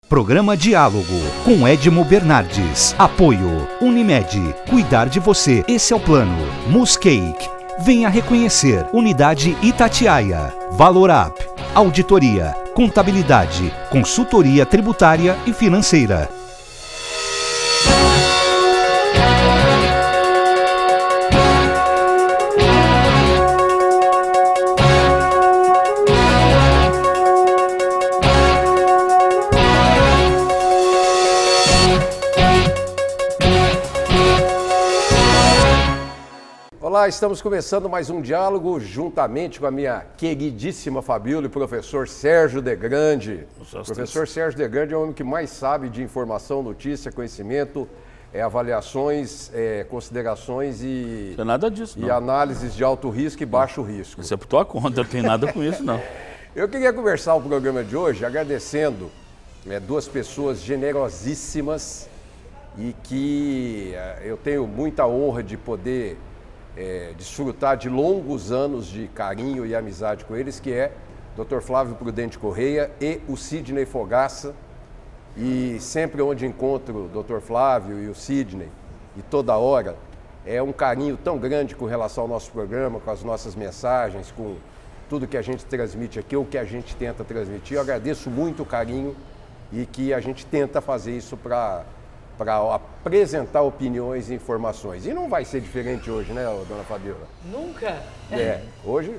Programa Diálogo com Edmo Bernardes. Apoio Unimed. Cuidar de você. Esse é o plano. Muscake. Venha reconhecer. Unidade Itatiaia. Valorap. Auditoria. Contabilidade. Consultoria tributária e financeira. Olá, estamos começando mais um diálogo juntamente com a minha queridíssima Fabíola e o professor Sérgio Degrande. O professor Sérgio Degrande é o homem que mais sabe de informação, notícia, conhecimento, avaliações, considerações e, não é nada disso, e análises de alto risco e baixo risco. Isso é por tua conta, não tem nada com isso, não. Eu queria conversar o programa de hoje agradecendo duas pessoas generosíssimas e que eu tenho muita honra de poder desfrutar de longos anos de carinho e amizade com eles, que é Dr. Flávio Prudente Correia e o Sidney Fogaça. E sempre onde encontro o Dr. Flávio e o Sidney, e toda hora, é um carinho tão grande com relação ao nosso programa, com as nossas mensagens, com tudo que a gente transmite aqui, ou que a gente tenta transmitir. Eu agradeço muito o carinho e que a gente tenta fazer isso para apresentar opiniões e informações. E não vai ser diferente hoje, né, dona Fabíola? Nunca? Hoje...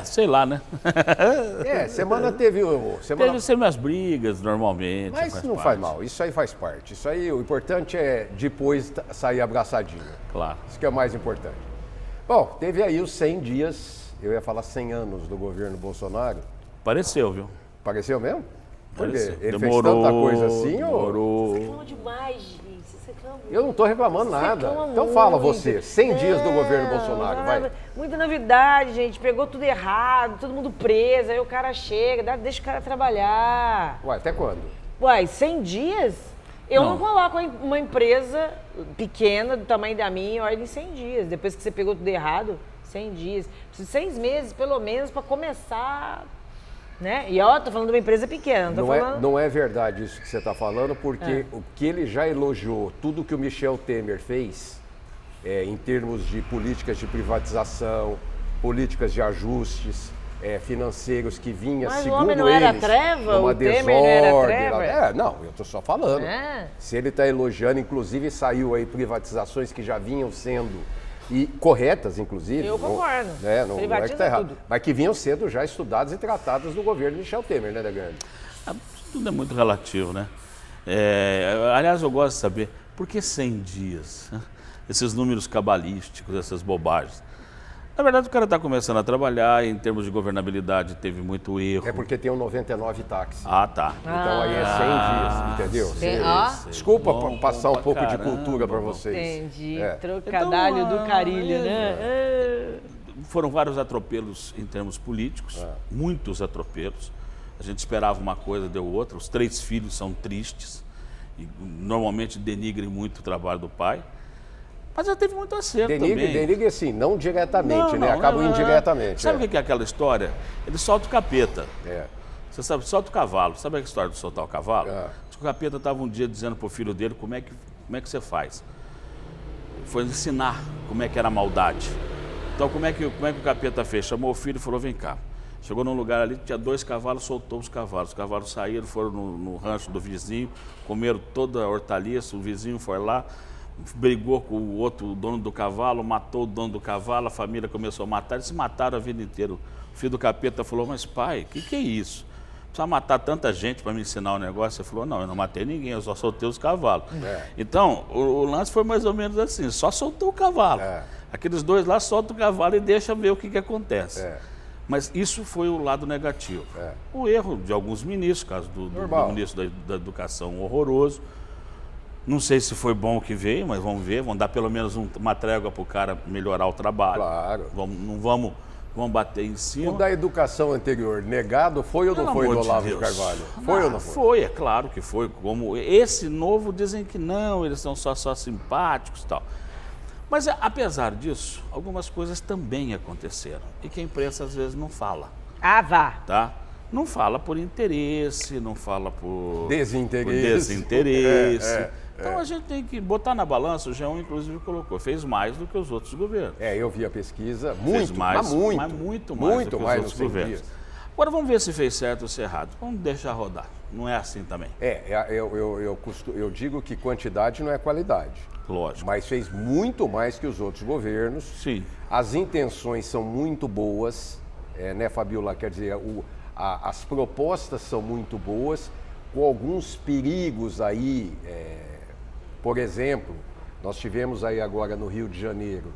sei lá, né? Semana teve... Teve sempre as brigas, normalmente. Mas não faz mal, isso aí faz parte. Isso aí, o importante é depois sair abraçadinho. Claro. Isso que é o mais importante. Bom, teve aí os 100 dias, eu ia falar 100 anos do governo Bolsonaro. Pareceu, viu? Pareceu mesmo? Por quê? Ele demorou, fez tanta coisa assim? Demorou. Você reclama demais, gente. Você reclama. Eu não estou reclamando nada. Reclama Então muito. fala você, 100 dias do governo Bolsonaro, vai. Muita novidade, gente. Pegou tudo errado, todo mundo preso. Aí o cara chega, deixa o cara trabalhar. Ué, até quando? Uai, 100 dias? Eu Não. não coloco uma empresa pequena do tamanho da minha, olha, em 100 dias. Depois que você pegou tudo errado, 100 dias. Preciso de 6 meses, pelo menos, para começar... Né? E ó, tô falando de uma empresa pequena, Não é verdade isso que você está falando, porque o que ele já elogiou, tudo que o Michel Temer fez, em termos de políticas de privatização, políticas de ajustes financeiros que vinha, Mas segundo o homem não eles, era treva? uma O Temer desordem. não era treva? Não, eu estou só falando. É. Se ele está elogiando, inclusive saiu aí privatizações que já vinham sendo... E corretas, inclusive. Eu concordo. Não é que Privatiza está errado. tudo. Mas que vinham sendo já estudadas e tratadas no governo Michel Temer, né, Degrande? Tudo é muito relativo, né? Aliás, eu gosto de saber, por que 100 dias? Esses números cabalísticos, essas bobagens. Na verdade, o cara está começando a trabalhar, em termos de governabilidade teve muito erro. É porque tem um 99 táxi. Ah, tá. Então aí é 100 dias, entendeu? Desculpa passar um pouco de cultura para vocês. Entendi. Trocadalho do carilho, né? Foram vários atropelos em termos políticos, muitos atropelos. A gente esperava uma coisa, deu outra. Os 3 filhos são tristes e normalmente denigrem muito o trabalho do pai. Mas já teve muito acerto também. Denigre assim, não diretamente, né? Acabam indiretamente. Sabe o que é aquela história? Ele solta o capeta. Você sabe, solta o cavalo. Sabe a história de soltar o cavalo? O capeta estava um dia dizendo para o filho dele como é que você faz. Foi ensinar como é que era a maldade. Então como é que o capeta fez? Chamou o filho e falou, vem cá. Chegou num lugar ali, tinha 2 cavalos, soltou os cavalos. Os cavalos saíram, foram no rancho do vizinho, comeram toda a hortaliça, o vizinho foi lá, brigou com o outro, o dono do cavalo, matou o dono do cavalo, a família começou a matar, eles se mataram a vida inteira. O filho do capeta falou, mas pai, o que é isso? Precisa matar tanta gente para me ensinar o negócio? Ele falou, não, eu não matei ninguém, eu só soltei os cavalos. Então, o lance foi mais ou menos assim, só soltou o cavalo. Aqueles 2 lá soltam o cavalo e deixa ver o que acontece. Mas isso foi o lado negativo. O erro de alguns ministros, caso do ministro da Educação horroroso. Não sei se foi bom o que veio, mas vamos ver. Vamos dar pelo menos uma trégua para o cara melhorar o trabalho. Claro. Não vamos bater em cima. O da educação anterior, negado, foi ou não foi do Olavo de Carvalho? Foi ou não foi? Foi, é claro que foi. Como esse novo dizem que não, eles são só simpáticos e tal. Mas apesar disso, algumas coisas também aconteceram e que a imprensa às vezes não fala. Ah, vá. Tá? não fala por interesse, não fala por desinteresse. Então a gente tem que botar na balança, o G1 inclusive colocou, fez mais do que os outros governos. Eu vi a pesquisa, muito mais do que os outros governos. Agora vamos ver se fez certo ou se errado. Vamos deixar rodar. Não é assim também. Eu digo que quantidade não é qualidade. Lógico. Mas fez muito mais que os outros governos. Sim. As intenções são muito boas, né, Fabiola? Quer dizer, as propostas são muito boas, com alguns perigos aí. Por exemplo, nós tivemos aí agora no Rio de Janeiro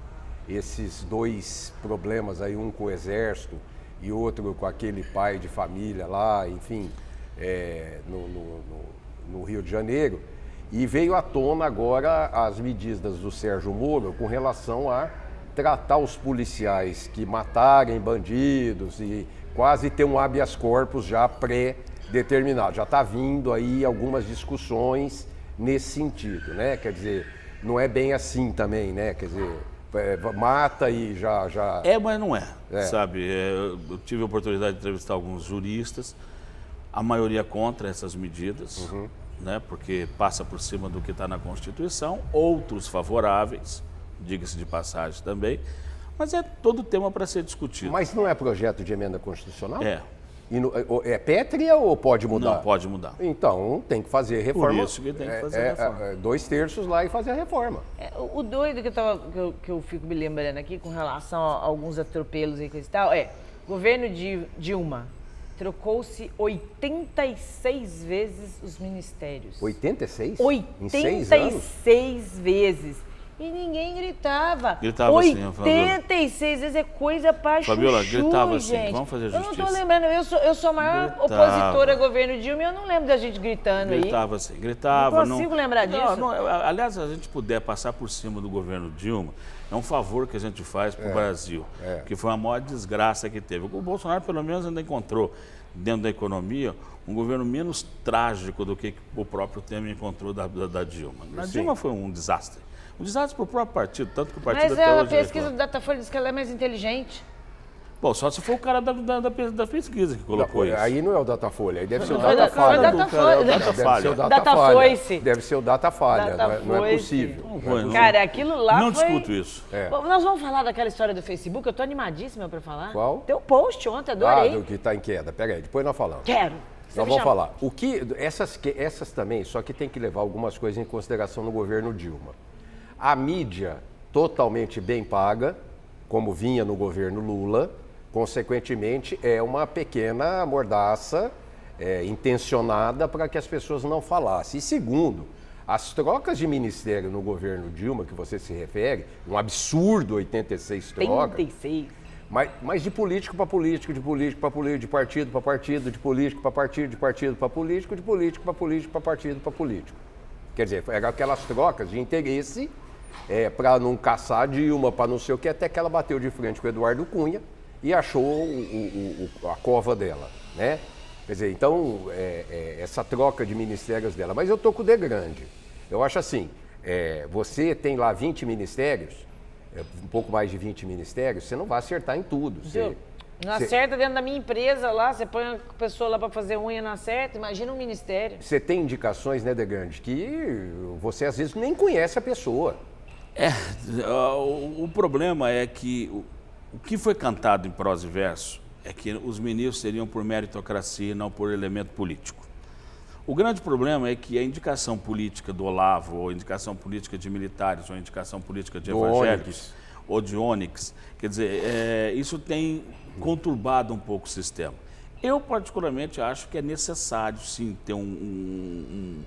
esses 2 problemas aí, um com o Exército e outro com aquele pai de família lá, enfim, no Rio de Janeiro. E veio à tona agora as medidas do Sérgio Moro com relação a tratar os policiais que matarem bandidos e quase ter um habeas corpus já pré-determinado. Já está vindo aí algumas discussões nesse sentido, né? Quer dizer, não é bem assim também, né? Quer dizer, mata e já... Mas não é. Sabe? Eu tive a oportunidade de entrevistar alguns juristas, a maioria contra essas medidas, né? Porque passa por cima do que está na Constituição, outros favoráveis, diga-se de passagem também, mas é todo tema para ser discutido. Mas não é projeto de emenda constitucional? É pétrea ou pode mudar? Não, pode mudar. Então, tem que fazer reforma. Por isso que tem que fazer reforma. 2/3 lá e fazer a reforma. O doido que eu fico me lembrando aqui com relação a alguns atropelos e coisa e tal, governo de Dilma trocou-se 86 vezes os ministérios. 86? 86 vezes. E ninguém gritava. Gritava 86 vezes é coisa pra chuchu, Fabiola, gritava gente. assim, vamos fazer justiça. Eu não tô lembrando, eu sou a maior opositora ao governo Dilma e eu não lembro da gente gritando gritava aí. Assim, gritava. Não consigo lembrar disso. Aliás, se a gente puder passar por cima do governo Dilma, é um favor que a gente faz para o Brasil, que foi a maior desgraça que teve. O Bolsonaro, pelo menos, ainda encontrou, dentro da economia, um governo menos trágico do que o próprio Temer encontrou da Dilma. A Dilma foi um desastre. Um desastre para o próprio partido, tanto que o partido até hoje... Mas a pesquisa do Datafolha diz que ela é mais inteligente. Bom, só se for o cara da pesquisa que colocou isso. Aí não é o Datafolha, aí deve ser o Datafalha. Deve ser o Datafalha, não é possível. Cara, aquilo lá não discuto isso. Nós vamos falar daquela história do Facebook, eu tô animadíssima para falar. Qual? Teu post ontem, adorei. Do que está em queda. Pega aí, depois nós falamos. Quero. Nós vamos falar. Essas também, só que tem que levar algumas coisas em consideração no governo Dilma. A mídia totalmente bem paga, como vinha no governo Lula, consequentemente é uma pequena mordaça intencionada para que as pessoas não falassem. E segundo, as trocas de ministério no governo Dilma, que você se refere, um absurdo 86 trocas. 86. Mas de político para político, de político para político, de partido para partido, de político para partido, de partido para político, de político para político, para partido para político. Quer dizer, eram aquelas trocas de interesse para não caçar Dilma, para não sei o que, até que ela bateu de frente com o Eduardo Cunha e achou a cova dela, né? Quer dizer, então, essa troca de ministérios dela. Mas eu tô com o D grande. Eu acho assim, você tem lá 20 ministérios, um pouco mais de 20 ministérios, você não vai acertar em tudo. Não acerta dentro da minha empresa lá, você põe a pessoa lá para fazer unha, não acerta, imagina um ministério. Você tem indicações, né, De Grande, que você às vezes nem conhece a pessoa. O problema é que o que foi cantado em prosa e verso é que os ministros seriam por meritocracia e não por elemento político. O grande problema é que a indicação política do Olavo, ou a indicação política de militares, ou a indicação política de evangélicos, ou de Onyx, quer dizer, isso tem conturbado um pouco o sistema. Eu, particularmente, acho que é necessário, sim, ter um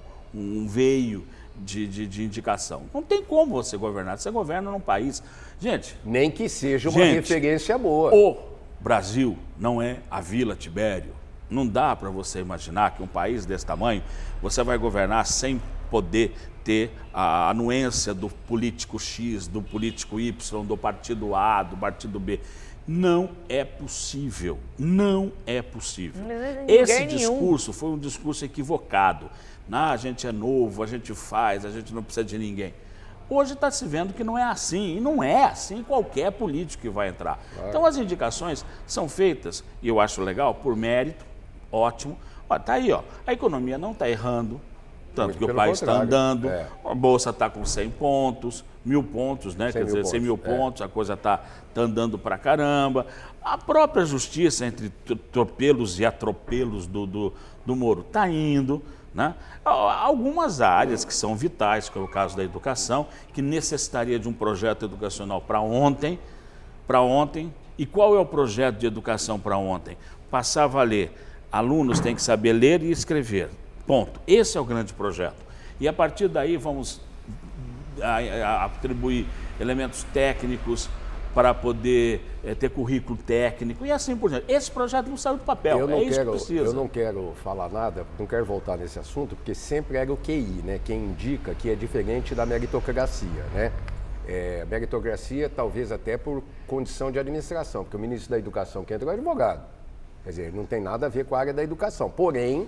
veio de indicação. Não tem como você governar. Você governa num país... Gente... Nem que seja uma referência boa. O Brasil não é a Vila Tibério. Não dá para você imaginar que um país desse tamanho, você vai governar sem poder ter a anuência do político X, do político Y, do partido A, do partido B. Não é possível. Não é possível. Esse discurso foi um discurso equivocado. A gente é novo, a gente faz, a gente não precisa de ninguém. Hoje está se vendo que não é assim, e não é assim qualquer político que vai entrar. Claro. Então as indicações são feitas, e eu acho legal, por mérito, Ótimo. Ó, tá aí, ó. A economia não está errando, tanto Muito que o pelo país está contrário. andando, É. a Bolsa está com 100 pontos, 1.000 pontos, né? 100 mil pontos, a coisa está andando pra caramba. A própria justiça, entre tropelos e atropelos do Moro, está indo. Né? Algumas áreas que são vitais, como é o caso da educação, que necessitaria de um projeto educacional para ontem. E qual é o projeto de educação para ontem? Passar a valer. Alunos têm que saber ler e escrever. Ponto. Esse é o grande projeto. E a partir daí vamos atribuir elementos técnicos para poder ter currículo técnico e assim por diante. Esse projeto não saiu do papel, isso que precisa. Eu não quero falar nada, não quero voltar nesse assunto, porque sempre era o QI, né? Quem indica que é diferente da meritocracia, né? A meritocracia talvez até por condição de administração, porque o ministro da Educação que entrou é advogado. Quer dizer, não tem nada a ver com a área da educação. Porém,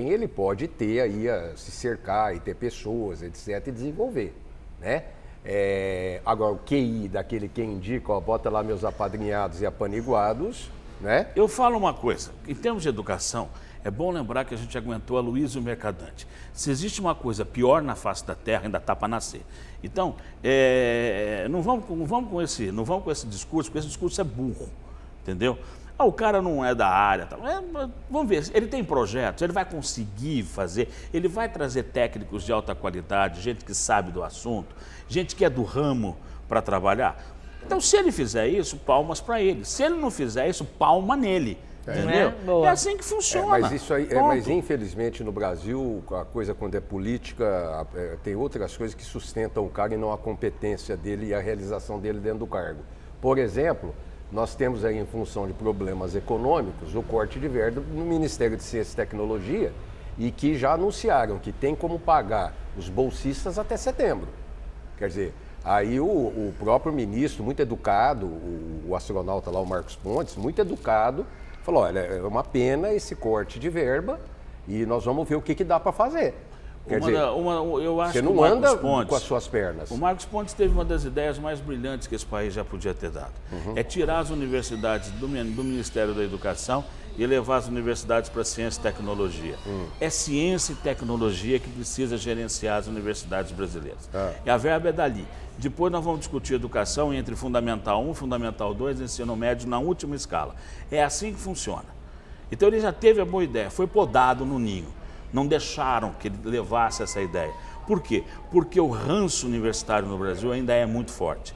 ele pode ter aí, se cercar e ter pessoas, etc., e desenvolver, né? Agora, o QI daquele que indica, ó, bota lá meus apadrinhados e apaniguados, né? Eu falo uma coisa, em termos de educação, é bom lembrar que a gente aguentou Aloysio Mercadante. Se existe uma coisa pior na face da terra, ainda está para nascer. Então, não vamos com esse discurso, porque esse discurso é burro, entendeu? O cara não é da área. Tá? Vamos ver, ele tem projetos, ele vai conseguir fazer, ele vai trazer técnicos de alta qualidade, gente que sabe do assunto, gente que é do ramo para trabalhar. Então, se ele fizer isso, palmas para ele. Se ele não fizer isso, palma nele. Entendeu? É assim que funciona. Mas isso aí, mas infelizmente no Brasil, a coisa quando é política, tem outras coisas que sustentam o cara e não a competência dele e a realização dele dentro do cargo. Por exemplo, nós temos aí, em função de problemas econômicos, o corte de verba no Ministério de Ciência e Tecnologia e que já anunciaram que tem como pagar os bolsistas até setembro. Quer dizer, aí o próprio ministro, muito educado, o astronauta lá, o Marcos Pontes, muito educado, falou, olha, é uma pena esse corte de verba e nós vamos ver o que dá para fazer. Quer dizer, eu acho você que não anda Pontes, com as suas pernas. O Marcos Pontes teve uma das ideias mais brilhantes que esse país já podia ter dado. É tirar as universidades do Ministério da Educação e levar as universidades para ciência e tecnologia. É ciência e tecnologia que precisa gerenciar as universidades brasileiras. E a verba é dali. Depois nós vamos discutir educação entre Fundamental 1 e Fundamental 2, ensino médio na última escala. É assim que funciona. Então ele já teve a boa ideia, foi podado no ninho. Não deixaram que ele levasse essa ideia. Por quê? Porque o ranço universitário no Brasil ainda é muito forte.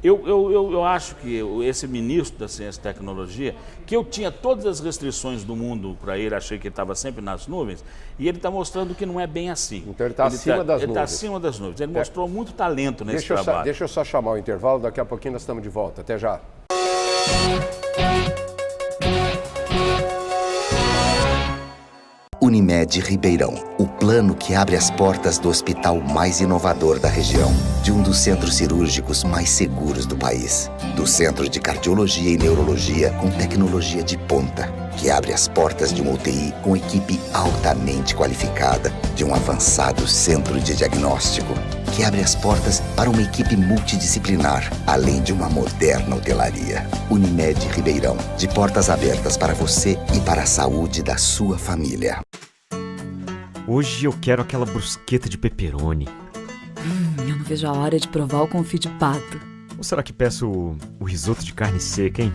Eu acho que esse ministro da Ciência e Tecnologia, que eu tinha todas as restrições do mundo para ele, achei que ele estava sempre nas nuvens, e ele está mostrando que não é bem assim. Então ele está acima das nuvens. Ele está acima das nuvens. Ele mostrou muito talento nesse trabalho. Deixa eu só chamar o intervalo, daqui a pouquinho nós estamos de volta. Até já. Unimed Ribeirão, o plano que abre as portas do hospital mais inovador da região, de um dos centros cirúrgicos mais seguros do país, do Centro de Cardiologia e Neurologia com tecnologia de ponta, que abre as portas de uma UTI com equipe altamente qualificada, de um avançado centro de diagnóstico, que abre as portas para uma equipe multidisciplinar, além de uma moderna hotelaria. Unimed Ribeirão, de portas abertas para você e para a saúde da sua família. Hoje eu quero aquela brusqueta de pepperoni. Eu não vejo a hora de provar o confit de pato. Ou será que peço o risoto de carne seca, hein?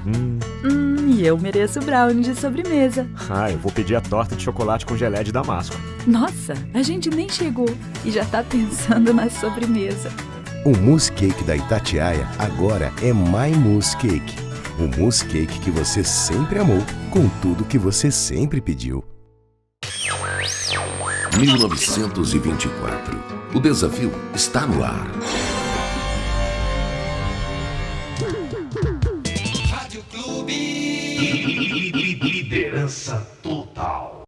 E eu mereço o brownie de sobremesa. Eu vou pedir a torta de chocolate com gelé de damasco. Nossa, a gente nem chegou e já tá pensando na sobremesa. O mousse cake da Itatiaia agora é My Mousse Cake. O mousse cake que você sempre amou, com tudo que você sempre pediu. 1924. O desafio está no ar. Rádio Clube. Liderança total.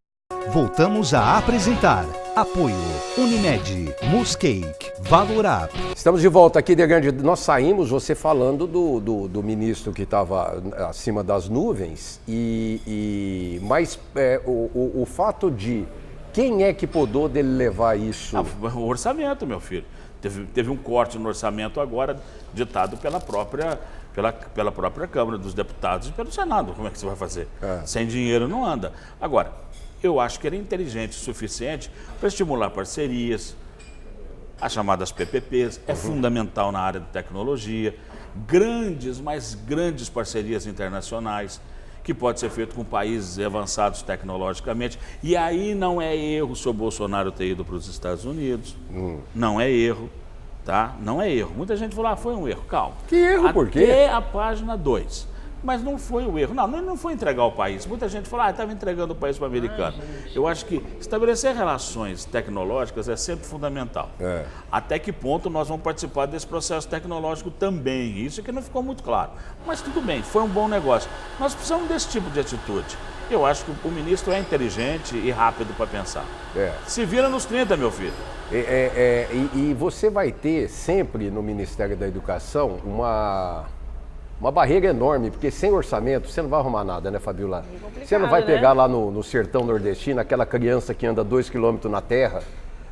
Voltamos a apresentar Apoio Unimed, Mousse Cake, Valor Up. Estamos de volta aqui, Degrande. Nós saímos, você falando do ministro que estava acima das nuvens, mas o fato de quem é que podou dele levar isso? O orçamento, meu filho. Teve um corte no orçamento agora, ditado pela própria pela própria Câmara dos Deputados e pelo Senado. Como é que você vai fazer? Sem dinheiro não anda. Agora, eu acho que ele é inteligente o suficiente para estimular parcerias, as chamadas PPPs, é fundamental na área de tecnologia, mais grandes parcerias internacionais, que pode ser feito com países avançados tecnologicamente. E aí não é erro se o Bolsonaro ter ido para os Estados Unidos, não é erro, tá? Não é erro. Muita gente falou, foi um erro. Calma. Que erro, por quê? Até a página 2. Mas não foi o erro. Não foi entregar o país. Muita gente falou, estava entregando o país para o americano. Eu acho que estabelecer relações tecnológicas é sempre fundamental. Até que ponto nós vamos participar desse processo tecnológico também. Isso que não ficou muito claro. Mas tudo bem, foi um bom negócio. Nós precisamos desse tipo de atitude. Eu acho que o ministro é inteligente e rápido para pensar. Se vira nos 30, meu filho. E você vai ter sempre no Ministério da Educação uma barreira enorme, porque sem orçamento você não vai arrumar nada, né, Fabiola? Você não vai pegar lá no sertão nordestino aquela criança que anda 2 quilômetros na terra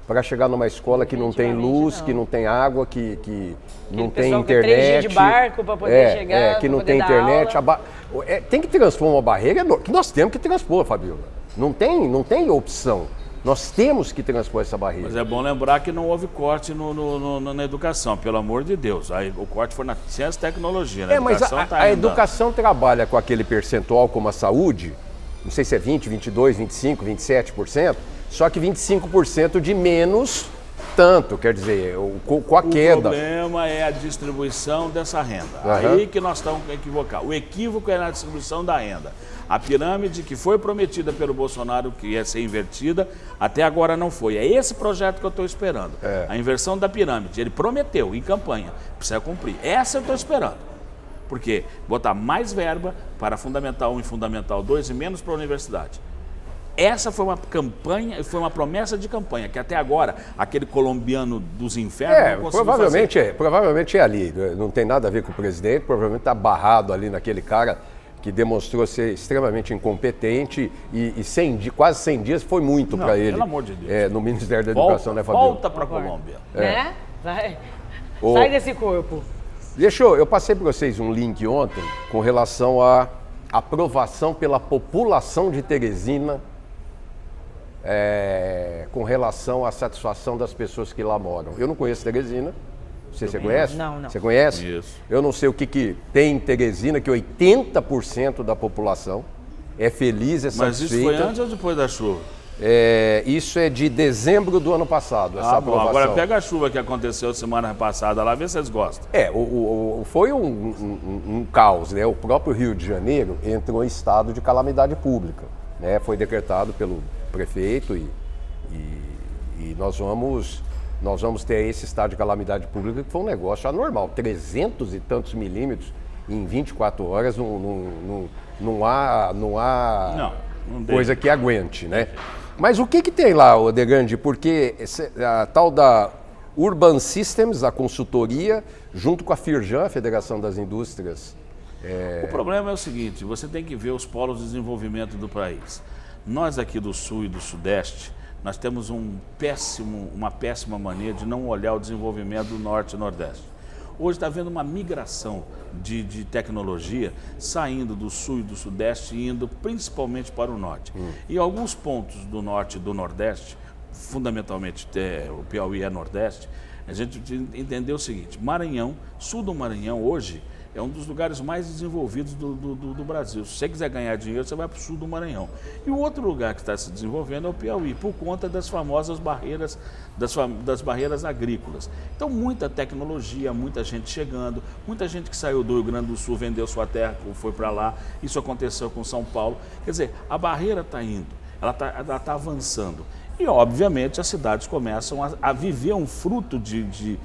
para chegar numa escola que não tem luz, que não tem água, que não tem internet. Que de barco para poder chegar, que não tem internet. Tem que transpor uma barreira que nós temos que transpor, Fabiola. Não tem opção. Nós temos que transpor essa barreira. Mas é bom lembrar que não houve corte na educação, pelo amor de Deus. Aí, o corte foi na ciência e tecnologia. Mas a educação trabalha com aquele percentual como a saúde, não sei se é 20, 22, 25, 27%, só que 25% de menos tanto, quer dizer, com a queda. O problema é a distribuição dessa renda. Aí que nós estamos equivocados. O equívoco é na distribuição da renda. A pirâmide que foi prometida pelo Bolsonaro, que ia ser invertida, até agora não foi. É esse projeto que eu estou esperando. A inversão da pirâmide. Ele prometeu em campanha, precisa cumprir. Essa eu estou esperando. Porque botar mais verba para Fundamental 1 e Fundamental 2 e menos para a universidade. Essa foi uma campanha, foi uma promessa de campanha, que até agora, aquele colombiano dos infernos não conseguiu fazer. Provavelmente é ali. Não tem nada a ver com o presidente, provavelmente está barrado ali naquele cara que demonstrou ser extremamente incompetente e quase 100 dias foi muito para ele. Pelo amor de Deus. No Ministério da Educação, né, Fabio? Volta para a Colômbia. Né? Sai desse corpo. Eu passei para vocês um link ontem com relação à aprovação pela população de Teresina com relação à satisfação das pessoas que lá moram. Eu não conheço Teresina. Você conhece? Não. Você conhece? Isso. Eu não sei o que tem em Teresina, que 80% da população é feliz, é satisfeita. Mas isso foi antes ou depois da chuva? Isso é de dezembro do ano passado, essa aprovação. Agora pega a chuva que aconteceu semana passada lá, vê se vocês gostam. Foi um caos, né? O próprio Rio de Janeiro entrou em estado de calamidade pública, né? Foi decretado pelo prefeito e nós vamos ter esse estado de calamidade pública, que foi um negócio anormal. 300 e tantos milímetros em 24 horas não há coisa que aguente, né? Mas o que tem lá, Odegrande? Porque a tal da Urban Systems, a consultoria, junto com a Firjan, a Federação das Indústrias. O problema é o seguinte, você tem que ver os polos de desenvolvimento do país. Nós aqui do Sul e do Sudeste, nós temos uma péssima mania de não olhar o desenvolvimento do Norte e Nordeste. Hoje está havendo uma migração de tecnologia saindo do Sul e do Sudeste e indo principalmente para o Norte. E alguns pontos do Norte e do Nordeste, fundamentalmente o Piauí é Nordeste, a gente entendeu o seguinte, Maranhão, sul do Maranhão hoje é um dos lugares mais desenvolvidos do Brasil. Se você quiser ganhar dinheiro, você vai para o sul do Maranhão. E o outro lugar que está se desenvolvendo é o Piauí, por conta das famosas barreiras, das barreiras agrícolas. Então, muita tecnologia, muita gente chegando, muita gente que saiu do Rio Grande do Sul, vendeu sua terra, foi para lá. Isso aconteceu com São Paulo. Quer dizer, a barreira está indo, ela está avançando. E, obviamente, as cidades começam a viver um fruto de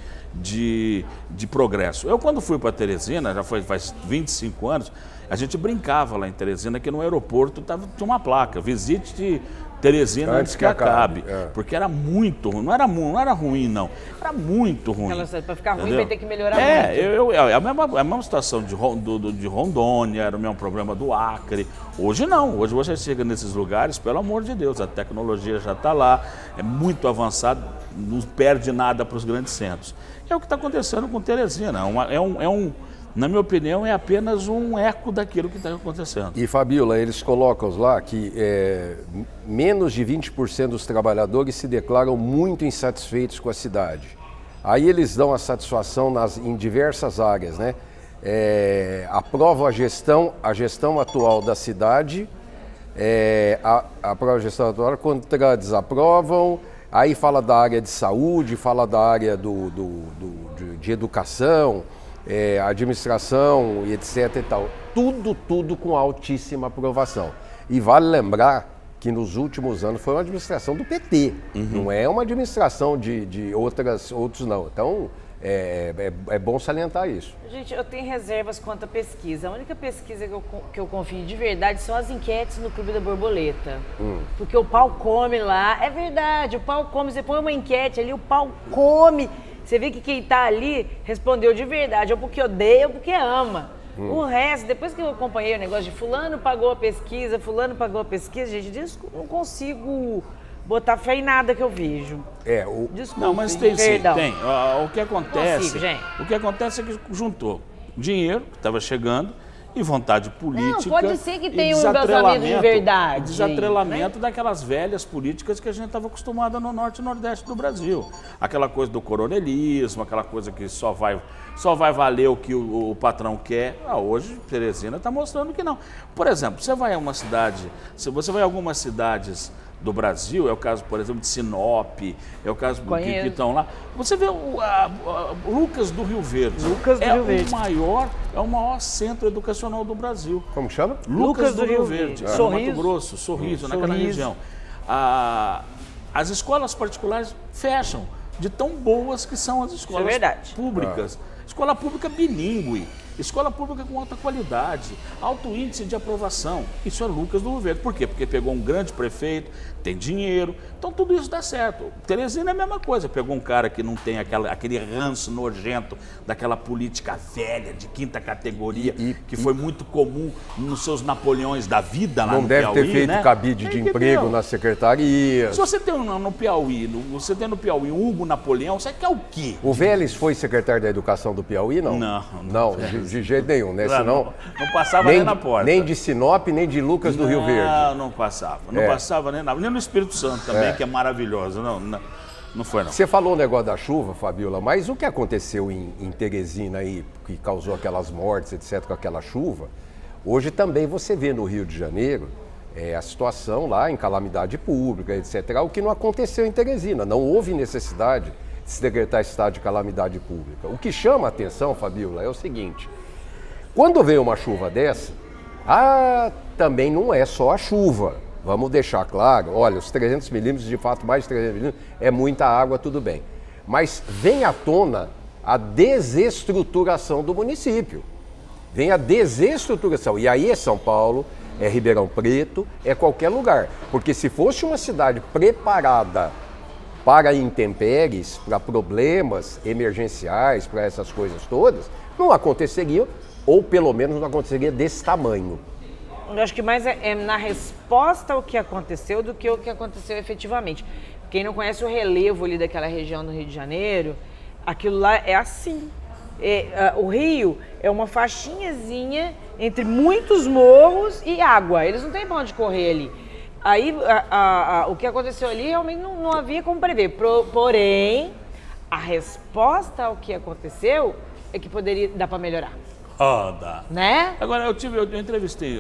progresso. Eu, quando fui para Teresina, já faz 25 anos, a gente brincava lá em Teresina que no aeroporto tinha uma placa, visite Teresina antes que acabe. Porque era muito ruim, não era ruim não, era muito ruim. Para ficar ruim vai ter que melhorar muito. É a mesma situação de Rondônia, era o mesmo problema do Acre. Hoje não, hoje você chega nesses lugares, pelo amor de Deus, a tecnologia já está lá, é muito avançado, não perde nada para os grandes centros. É o que está acontecendo com Teresina, na minha opinião, é apenas um eco daquilo que está acontecendo. E, Fabiola, eles colocam lá que menos de 20% dos trabalhadores se declaram muito insatisfeitos com a cidade. Aí eles dão a satisfação em diversas áreas, né? Aprovam a gestão atual da cidade, aprovam a gestão atual, contra desaprovam, aí fala da área de saúde, fala da área de educação, administração e etc e tal. Tudo com altíssima aprovação. E vale lembrar que nos últimos anos foi uma administração do PT, não é uma administração de outros não. Então, é bom salientar isso. Gente, eu tenho reservas quanto à pesquisa. A única pesquisa que eu confio de verdade são as enquetes no Clube da Borboleta. Porque o pau come lá, é verdade, o pau come, você põe uma enquete ali, o pau come. Você vê que quem tá ali respondeu de verdade, ou porque odeia ou porque ama. O resto, depois que eu acompanhei o negócio de fulano pagou a pesquisa, gente, não consigo botar fé em nada que eu vejo. Desculpa, não, mas tem sim, tem. O que acontece, o que acontece é que juntou dinheiro, que estava chegando, e vontade política. Não, pode ser que tenha um embasamento de verdade. Desatrelamento daquelas velhas políticas que a gente estava acostumado no norte e nordeste do Brasil. Aquela coisa do coronelismo, aquela coisa que só vai valer o que o patrão quer. Hoje, Teresina está mostrando que não. Por exemplo, você vai a uma cidade, se você vai a algumas cidades do Brasil, é o caso, por exemplo, de Sinop, é o caso que estão lá. Você vê o Lucas do Rio Verde. É o maior centro educacional do Brasil. Como chama? Lucas do Rio Verde. Mato Grosso, Sorriso, naquela região. As escolas particulares fecham, de tão boas que são as escolas públicas. Escola pública bilíngue. Escola pública com alta qualidade, alto índice de aprovação. Isso é Lucas do Rio Verde. Por quê? Porque pegou um grande prefeito, tem dinheiro, então tudo isso dá certo. Teresina é a mesma coisa, pegou um cara que não tem aquele ranço nojento daquela política velha, de quinta categoria, que foi muito comum nos seus Napoleões da vida lá no Piauí. Não deve ter feito cabide de emprego na secretaria. Se você tem no Piauí, um Hugo Napoleão, você quer o quê? O Vélez foi secretário da Educação do Piauí, não? Não, de jeito nenhum, né? Senão, não passava nem na porta. Nem de Sinop, nem de Lucas do Rio Verde. Não passava. Não passava nem no Espírito Santo também, que é maravilhoso. Não foi, não. Você falou o negócio da chuva, Fabiola, mas o que aconteceu em Teresina aí, que causou aquelas mortes, etc., com aquela chuva, hoje também você vê no Rio de Janeiro a situação lá em calamidade pública, etc., o que não aconteceu em Teresina. Não houve necessidade de se decretar estado de calamidade pública. O que chama a atenção, Fabiola, é o seguinte: quando vem uma chuva dessa, também não é só a chuva. Vamos deixar claro, olha, os 300 milímetros, de fato, mais de 300 milímetros, é muita água, tudo bem. Mas vem à tona a desestruturação do município. Vem a desestruturação. E aí é São Paulo, é Ribeirão Preto, é qualquer lugar. Porque se fosse uma cidade preparada para intempéries, para problemas emergenciais, para essas coisas todas, não aconteceria, ou pelo menos não aconteceria desse tamanho. Eu acho que mais é na resposta ao que aconteceu do que o que aconteceu efetivamente. Quem não conhece o relevo ali daquela região do Rio de Janeiro, aquilo lá é assim. O rio é uma faixinhazinha entre muitos morros e água. Eles não têm pra onde correr ali. Aí o que aconteceu ali realmente não havia como prever. Porém, a resposta ao que aconteceu é que poderia dar para melhorar. Dá. Né? Agora, eu entrevistei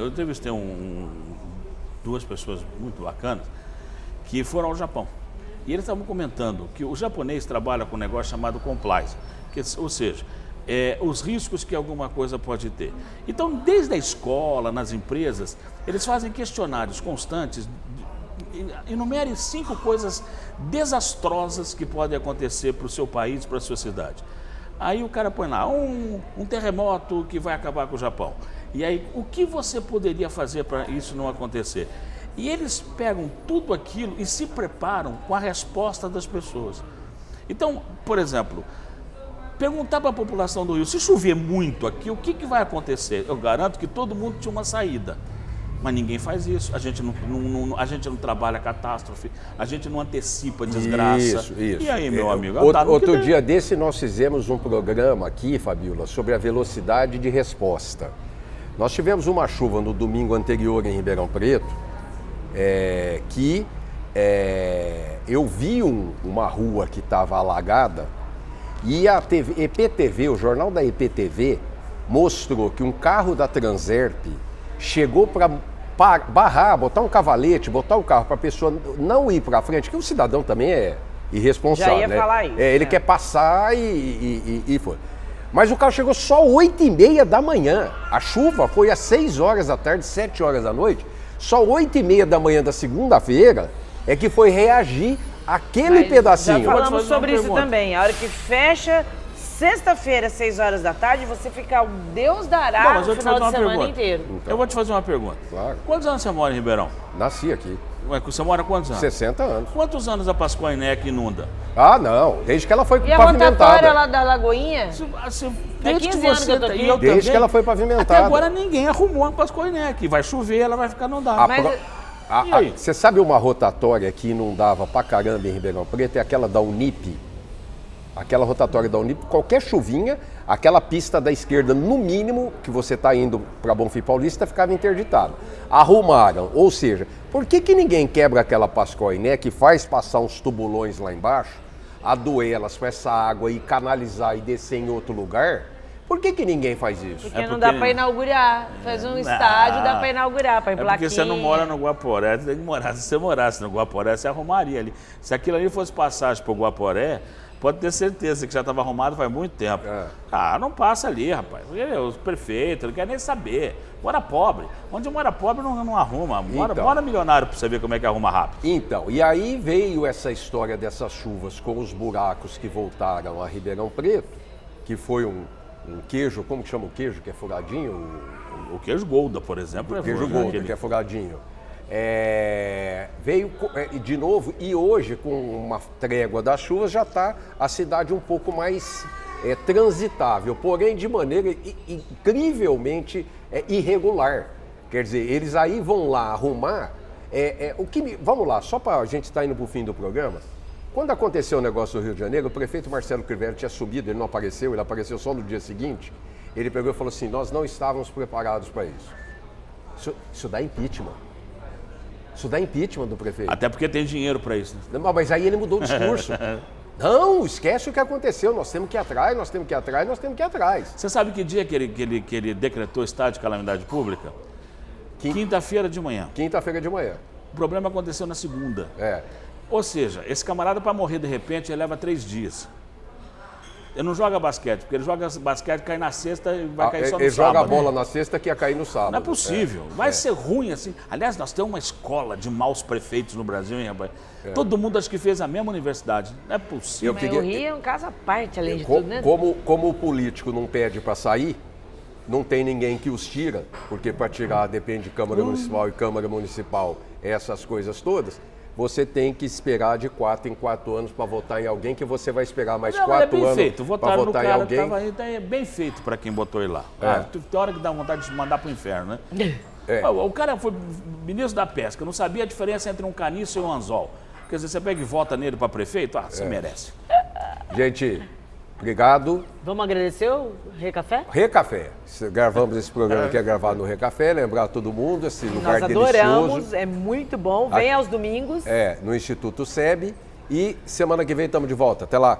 duas pessoas muito bacanas que foram ao Japão. E eles estavam comentando que o japonês trabalha com um negócio chamado compliance, ou seja, os riscos que alguma coisa pode ter. Então, desde a escola, nas empresas, eles fazem questionários constantes. Enumere 5 coisas desastrosas que podem acontecer para o seu país, para a sua cidade. Aí o cara põe lá, um terremoto que vai acabar com o Japão. E aí, o que você poderia fazer para isso não acontecer? E eles pegam tudo aquilo e se preparam com a resposta das pessoas. Então, por exemplo, perguntar para a população do Rio, se chover muito aqui, o que vai acontecer? Eu garanto que todo mundo tinha uma saída. Mas ninguém faz isso. A gente não trabalha catástrofe, a gente não antecipa desgraça. Isso. E aí, meu amigo? Outro dia desse nós fizemos um programa aqui, Fabíola, sobre a velocidade de resposta. Nós tivemos uma chuva no domingo anterior em Ribeirão Preto, que eu vi uma rua que estava alagada e a EPTV, o jornal da EPTV, mostrou que um carro da Transerp chegou para barrar, botar um cavalete, botar o carro para a pessoa não ir para frente, que o cidadão também é irresponsável. Já ia falar isso. Ele quer passar e foi. Mas o carro chegou só 8h30 da manhã. A chuva foi às 6 horas da tarde, 7 horas da noite. Só 8h30 da manhã da segunda-feira é que foi reagir aquele pedacinho. Já falamos sobre isso também. A hora que fecha, sexta-feira, 6 horas da tarde, você fica, Deus dará o final de semana inteiro. Então, eu vou te fazer uma pergunta. Claro. Quantos anos você mora em Ribeirão? Nasci aqui. Você mora quantos anos? 60 anos. Quantos anos a Pascoaineca inunda? Ah, não. Desde que ela foi pavimentada. pavimentada. E a rotatória lá da Lagoinha? Desde 15 anos que eu tô aqui. Desde que ela foi pavimentada. Até agora ninguém arrumou a Pascoaineca. Vai chover, ela vai ficar inundada. Você sabe uma rotatória que inundava pra caramba em Ribeirão Preto? É aquela da Unip. Aquela rotatória da Unip, qualquer chuvinha, aquela pista da esquerda, no mínimo, que você está indo para Bonfim Paulista, ficava interditada. Arrumaram, ou seja, por que ninguém quebra aquela Pascoaineca e faz passar uns tubulões lá embaixo, adoer elas com essa água e canalizar e descer em outro lugar? Por que ninguém faz isso? Porque não dá para inaugurar. Faz um estádio, dá para inaugurar, para emplaquinha. Porque você não mora no Guaporé, você tem que morar. Se você morasse no Guaporé, você arrumaria ali. Se aquilo ali fosse passagem para o Guaporé, pode ter certeza que já estava arrumado faz muito tempo. Não passa ali, rapaz. Os prefeitos não querem nem saber. Mora pobre. Onde mora pobre não arruma. Mora milionário para você ver como é que arruma rápido. Então, e aí veio essa história dessas chuvas com os buracos que voltaram a Ribeirão Preto, que foi um queijo, como que chama o queijo que é furadinho? O queijo Golda, por exemplo. O queijo Golda, que é furadinho. Veio de novo e hoje, com uma trégua das chuvas, já está a cidade um pouco mais transitável, porém de maneira incrivelmente irregular. Quer dizer, eles aí vão lá arrumar. Vamos lá, só para a gente estar indo para o fim do programa. Quando aconteceu o negócio do Rio de Janeiro, o prefeito Marcelo Crivella tinha subido, ele não apareceu, ele apareceu só no dia seguinte. Ele pegou e falou assim: nós não estávamos preparados para isso. Isso dá impeachment. Isso dá impeachment do prefeito. Até porque tem dinheiro para isso. Né? Mas aí ele mudou o discurso. Não, esquece o que aconteceu. Nós temos que ir atrás, nós temos que ir atrás, nós temos que ir atrás. Você sabe que dia que ele decretou estado de calamidade pública? Quinta-feira de manhã. Quinta-feira de manhã. O problema aconteceu na segunda. Ou seja, esse camarada para morrer de repente ele leva 3 dias. Ele não joga basquete, porque ele joga basquete, cai na sexta e vai cair só no sábado. Ele joga a bola na sexta que ia cair no sábado. Não é possível. Vai ser ruim assim. Aliás, nós temos uma escola de maus prefeitos no Brasil, hein, rapaz? Todo mundo acho que fez a mesma universidade. Não é possível. Mas o Rio é um caso à parte, além de tudo, né? Como o político não pede para sair, não tem ninguém que os tira, porque para tirar depende de Câmara Municipal e Câmara Municipal, essas coisas todas. Você tem que esperar de 4 em 4 anos para votar em alguém, que você vai esperar mais 4 anos para votar em alguém. É bem feito para quem botou ele lá. Tem hora que dá vontade de mandar para o inferno, né? O cara foi ministro da pesca, não sabia a diferença entre um caniço e um anzol. Quer dizer, você pega e vota nele para prefeito? Você merece. Gente, obrigado. Vamos agradecer o Recafé? Recafé. Gravamos esse programa que é gravado no Recafé, lembrar todo mundo, esse lugar delicioso. Nós adoramos, é muito bom. Vem aos domingos. No Instituto SEB. E semana que vem estamos de volta. Até lá.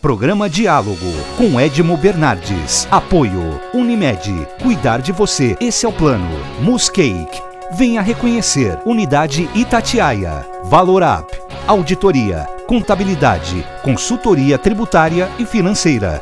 Programa Diálogo com Edmo Bernardes. Apoio Unimed. Cuidar de você. Esse é o plano. Muscake. Venha reconhecer. Unidade Itatiaia. Valorap. Auditoria. Contabilidade. Consultoria tributária e financeira.